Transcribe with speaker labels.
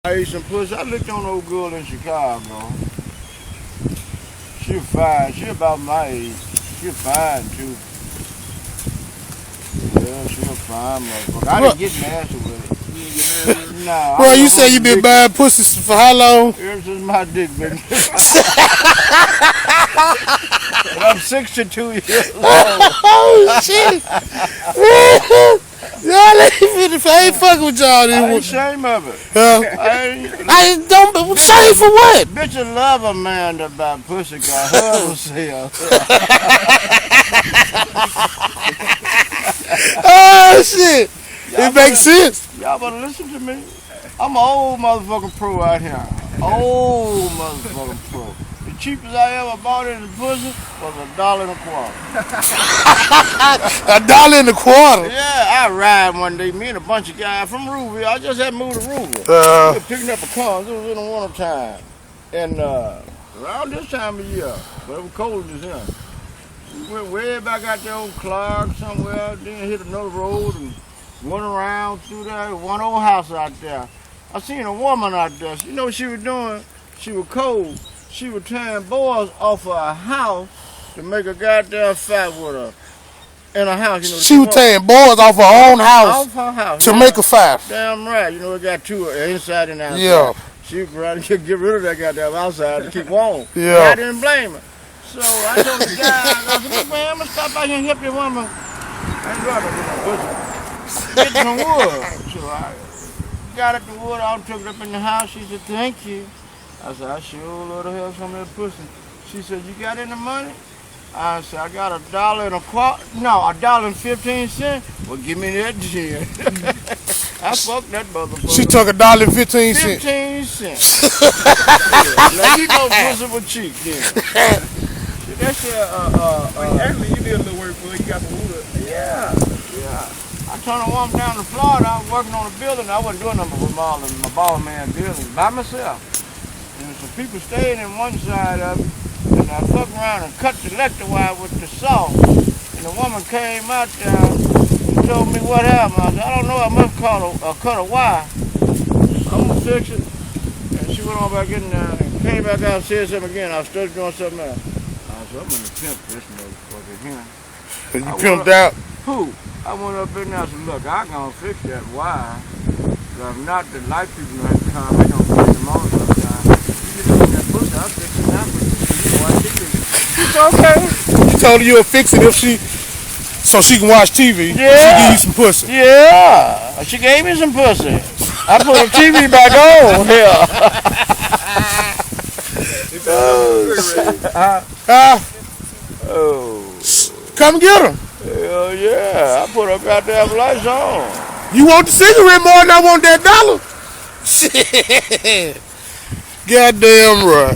Speaker 1: I ate some pussy. I looked on an old girl in Chicago. She was fine. She about my age. She was fine too. Yeah, she was fine, motherfucker. I didn't get nasty with it. You didn't get nasty with it? Nah.
Speaker 2: Well, you say you been buying pussy for how long?
Speaker 1: Ever since my dick been. And I'm 62 years old.
Speaker 2: Oh shit! Y'all ain't fucking with y'all.
Speaker 1: I ain't ashamed of it.
Speaker 2: I don't shame for what?
Speaker 1: Bitches love a man that buy pussy got her herself.
Speaker 2: Oh shit! It makes sense.
Speaker 1: Y'all better listen to me. I'm an old motherfucking pro out here. Old motherfucking pro. The cheapest I ever bought in the pussy was $1.25.
Speaker 2: $1.25?
Speaker 1: Yeah, I ride one day, me and a bunch of guys from Rubio. I just had moved to Rubio. We were picking up a car. It was in the winter time. And around this time of year, but it was cold as hell. We went way back out there on Clark somewhere, then hit another road and went around through there. One old house out there. I seen a woman out there. You know what she was doing? She was cold. She was tearing boards off of a house to make a goddamn fat with her. In a house, you know.
Speaker 2: She was tearing boards off her own house.
Speaker 1: Off her house.
Speaker 2: To make a fire.
Speaker 1: Damn right. You know, it got two inside and outside.
Speaker 2: Yeah.
Speaker 1: She was trying to get rid of that goddamn outside to keep warm.
Speaker 2: Yeah.
Speaker 1: I didn't blame her. So I told the guy, I said, look, man, I'm going to stop out here and help your woman. I ain't driving to my pussy. Get some wood. So I got up the wood, I took it up in the house. She said, thank you. I said, I sure love to have some of that pussy. She said, you got any money? I said, I got $1.25. No, $1.15. Well, give me that shit. I fucked that motherfucker.
Speaker 2: She took $1.15.
Speaker 1: 15 cents. Yeah. Now you know pussy was cheap then. That shit,
Speaker 3: actually, you did a little work for it. You got some wood.
Speaker 1: Yeah. I turned a woman down to Florida. I was working on a building. I wasn't doing nothing with my ball man building by myself. And some people stayed in one side of it. And I fucked around and cut the electric wire with the saw. And the woman came out there and told me what happened. I said, I don't know, I must cut a wire. I'm gonna fix it. And she went on back in there and came back out and said something again. I was still doing something else. I said, I'm gonna pimp this motherfucker here.
Speaker 2: You pimped out?
Speaker 1: Who? I went up in there and said, look, I'm gonna fix that wire. If not, the light people know how to come. They don't fix them all sometimes. You get on that pussy, I'll fix it now. It's okay.
Speaker 2: You told her you would fix it so she can watch TV.
Speaker 1: Yeah.
Speaker 2: She give you some pussy.
Speaker 1: Yeah. She gave me some pussy. I put the TV back on here. Oh.
Speaker 2: Come get her.
Speaker 1: Hell yeah. I put her goddamn lights on.
Speaker 2: You want the cigarette more than I want that dollar? Shit. Goddamn right.